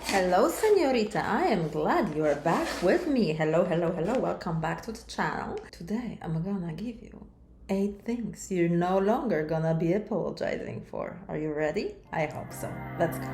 Hello, señorita. I am glad you are back with me. Hello, hello, hello. Welcome back to the channel. Today, I'm gonna give you 8 things you're no longer gonna be apologizing for. Are you ready? I hope so. Let's go.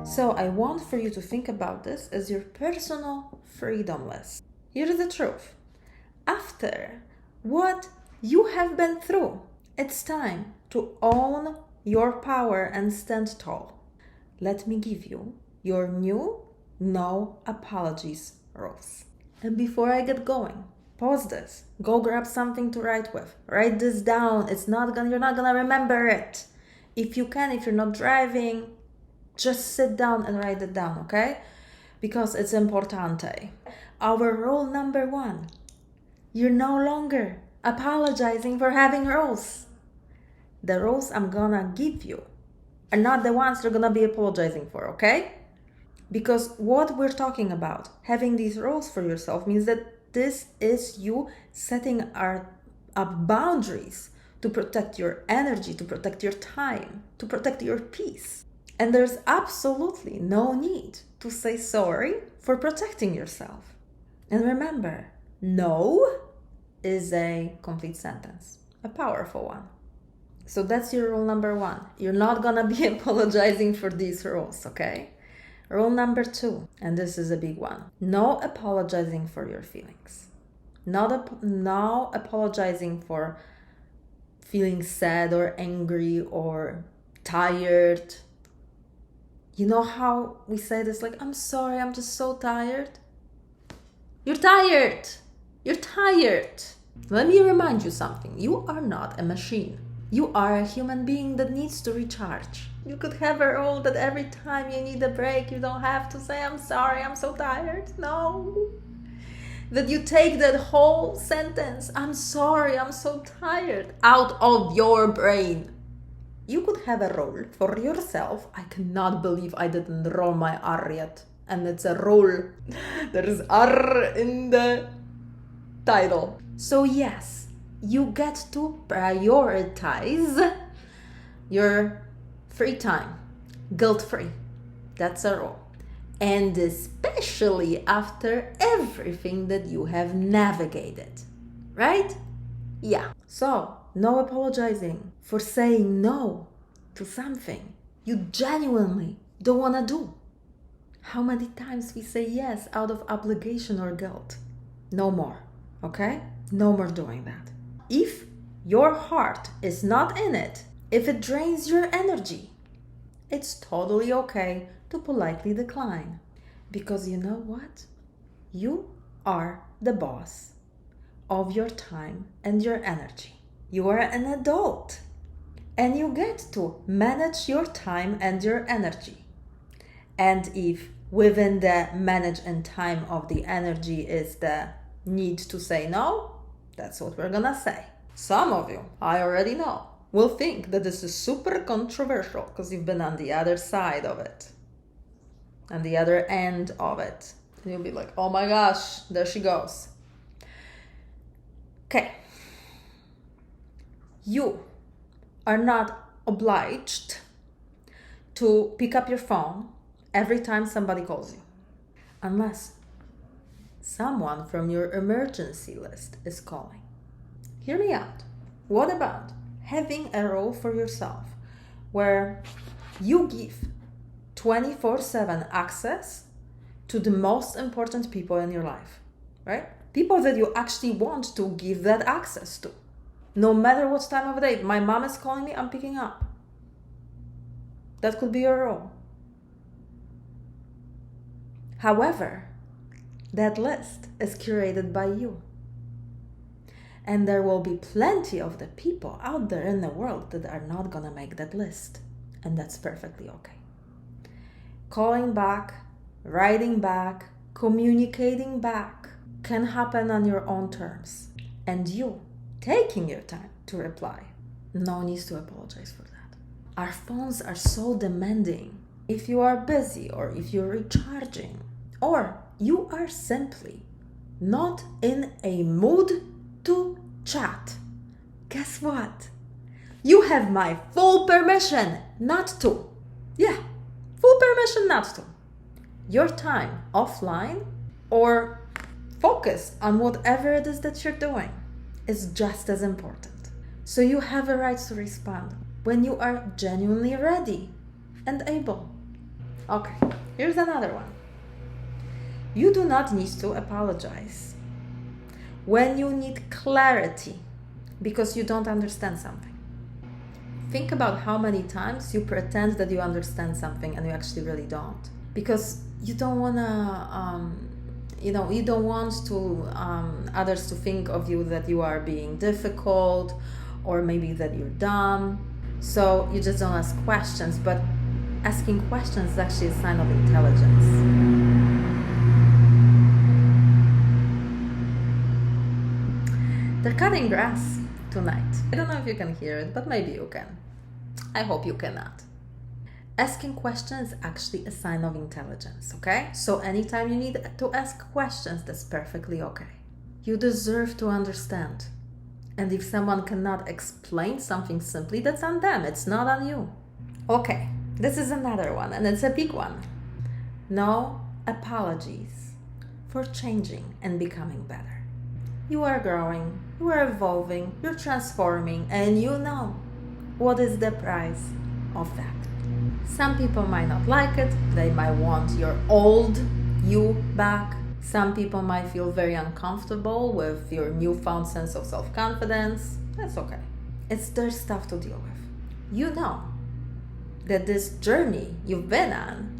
So, I want for you to think about this as your personal freedom list. Here's the truth. After what you have been through, it's time to own your power and stand tall. Let me give you your new no apologies rules. And before I get going, pause this. Go grab something to write with. Write this down. You're not gonna remember it. If you can, if you're not driving, just sit down and write it down, okay? Because it's importante. Our rule number 1. You're no longer apologizing for having rules. The rules I'm gonna give you are not the ones you're gonna be apologizing for, okay? Because what we're talking about, having these rules for yourself, means that this is you setting up boundaries to protect your energy, to protect your time, to protect your peace. And there's absolutely no need to say sorry for protecting yourself. And remember, no is a complete sentence, a powerful one. So that's your rule number 1. You're not gonna be apologizing for these rules, okay? Rule number 2, and this is a big one. No apologizing for your feelings. No apologizing for feeling sad or angry or tired. You know how we say this, like, I'm sorry, I'm just so tired. You're tired. You're tired. Let me remind you something. You are not a machine. You are a human being that needs to recharge. You could have a rule that every time you need a break, you don't have to say, I'm sorry, I'm so tired. No. That you take that whole sentence, I'm sorry, I'm so tired, out of your brain. You could have a rule for yourself. I cannot believe I didn't roll my R yet. And it's a rule. There is R in the title. So yes, you get to prioritize your free time, guilt-free. That's a rule. And especially after everything that you have navigated, right? Yeah. So, no apologizing for saying no to something you genuinely don't want to do. How many times we say yes out of obligation or guilt? No more, okay? No more doing that. If your heart is not in it, if it drains your energy, it's totally okay to politely decline. Because you know what? You are the boss of your time and your energy. You are an adult and you get to manage your time and your energy. And if within the manage and time of the energy is the need to say no, that's what we're gonna say. Some of you, I already know, will think that this is super controversial because you've been on the other side of it, on the other end of it. And you'll be like, oh my gosh, there she goes. Okay. You are not obliged to pick up your phone every time somebody calls you, unless someone from your emergency list is calling. Hear me out. What about having a role for yourself where you give 24/7 access to the most important people in your life, right? People that you actually want to give that access to. No matter what time of day, if my mom is calling me, I'm picking up. That could be your role. However, that list is curated by you. And there will be plenty of the people out there in the world that are not gonna make that list. And that's perfectly okay. Calling back, writing back, communicating back can happen on your own terms. And you taking your time to reply, no need to apologize for that. Our phones are so demanding. If you are busy or if you're recharging or you are simply not in a mood to chat, guess what? You have my full permission not to. Yeah, full permission not to. Your time offline or focused on whatever it is that you're doing is just as important. So you have a right to respond when you are genuinely ready and able. Okay, here's another one. You do not need to apologize when you need clarity because you don't understand something. Think about how many times you pretend that you understand something and you actually really don't. Because you don't want to, you don't want to others to think of you that you are being difficult or maybe that you're dumb. So you just don't ask questions, but asking questions is actually a sign of intelligence. They're cutting grass tonight. I don't know if you can hear it, but maybe you can. I hope you cannot. Asking questions is actually a sign of intelligence, okay? So anytime you need to ask questions, that's perfectly okay. You deserve to understand. And if someone cannot explain something simply, that's on them. It's not on you. Okay, this is another one, and it's a big one. No apologies for changing and becoming better. You are growing, you are evolving, you're transforming, and you know what is the price of that. Some people might not like it, they might want your old you back. Some people might feel very uncomfortable with your newfound sense of self-confidence. That's okay. It's their stuff to deal with. You know that this journey you've been on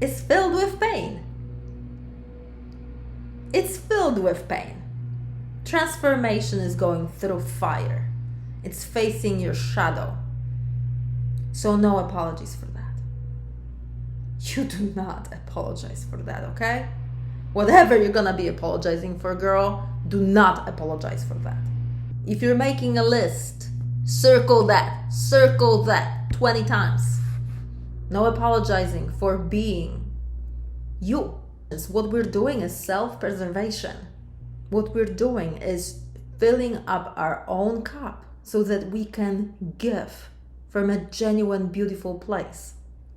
is filled with pain. It's filled with pain. Transformation is going through fire. It's facing your shadow. So no apologies for that. You do not apologize for that, okay? Whatever you're gonna be apologizing for, girl, do not apologize for that. If you're making a list, circle that 20 times. No apologizing for being you. What we're doing is self-preservation. What we're doing is filling up our own cup so that we can give from a genuine, beautiful place.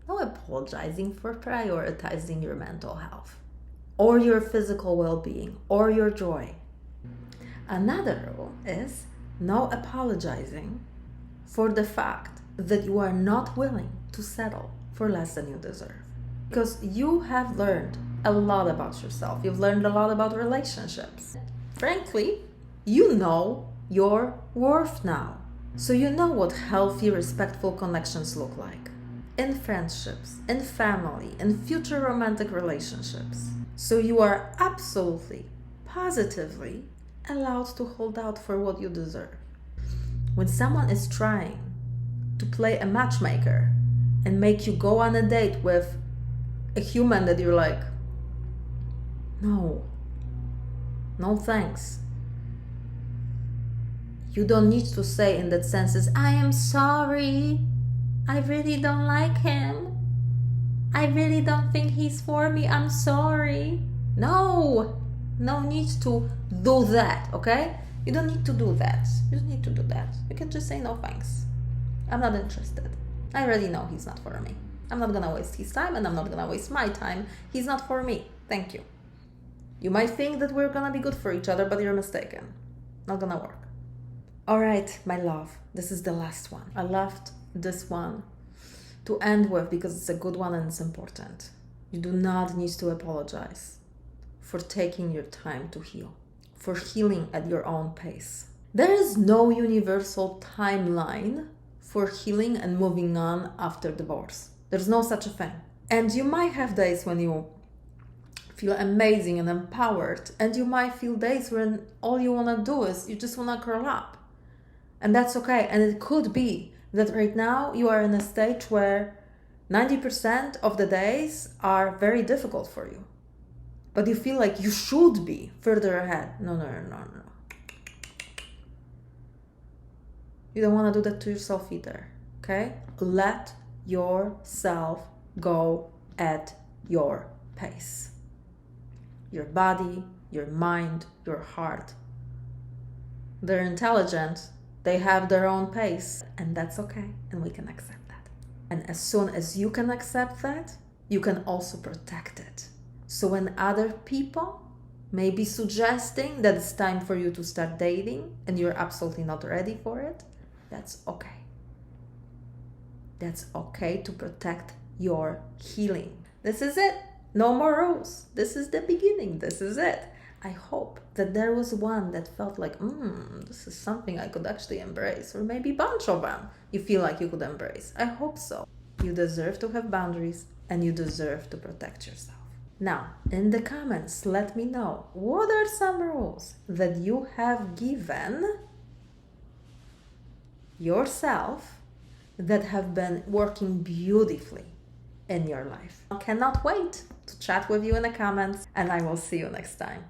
No apologizing for prioritizing your mental health or your physical well-being or your joy. Another rule is no apologizing for the fact that you are not willing to settle for less than you deserve. Because you have learned a lot about yourself. You've learned a lot about relationships. Frankly, you know your worth now. So you know what healthy, respectful connections look like. In friendships, in family, in future romantic relationships. So you are absolutely, positively allowed to hold out for what you deserve. When someone is trying to play a matchmaker and make you go on a date with a human that you're like, no thanks. You don't need to say in that sense, I am sorry, I really don't like him, I really don't think he's for me, I'm sorry. No need to do that, okay? You don't need to do that. You don't need to do that. You can just say no thanks. I'm not interested. I already know he's not for me. I'm not gonna waste his time and I'm not gonna waste my time. He's not for me. Thank you. You might think that we're gonna be good for each other, but you're mistaken. Not gonna work. All right, my love, this is the last one. I left this one to end with because it's a good one and it's important. You do not need to apologize for taking your time to heal, for healing at your own pace. There is no universal timeline for healing and moving on after divorce. There's no such a thing. And you might have days when you feel amazing and empowered, and you might feel days when all you want to do is you just want to curl up. And that's okay. And it could be that right now you are in a stage where 90% of the days are very difficult for you. But you feel like you should be further ahead. No. You don't want to do that to yourself either, okay? Let yourself go at your pace. your body, your mind, your heart. They're intelligent, they have their own pace, and that's okay, and we can accept that. And as soon as you can accept that, you can also protect it. So when other people may be suggesting that it's time for you to start dating and you're absolutely not ready for it, that's okay. That's okay to protect your healing. This is it. No more rules. This is the beginning. This is it. I hope that there was one that felt like, this is something I could actually embrace, or maybe a bunch of them you feel like you could embrace. I hope so. You deserve to have boundaries and you deserve to protect yourself. Now, in the comments, let me know what are some rules that you have given yourself that have been working beautifully in your life. I cannot wait to chat with you in the comments, and I will see you next time.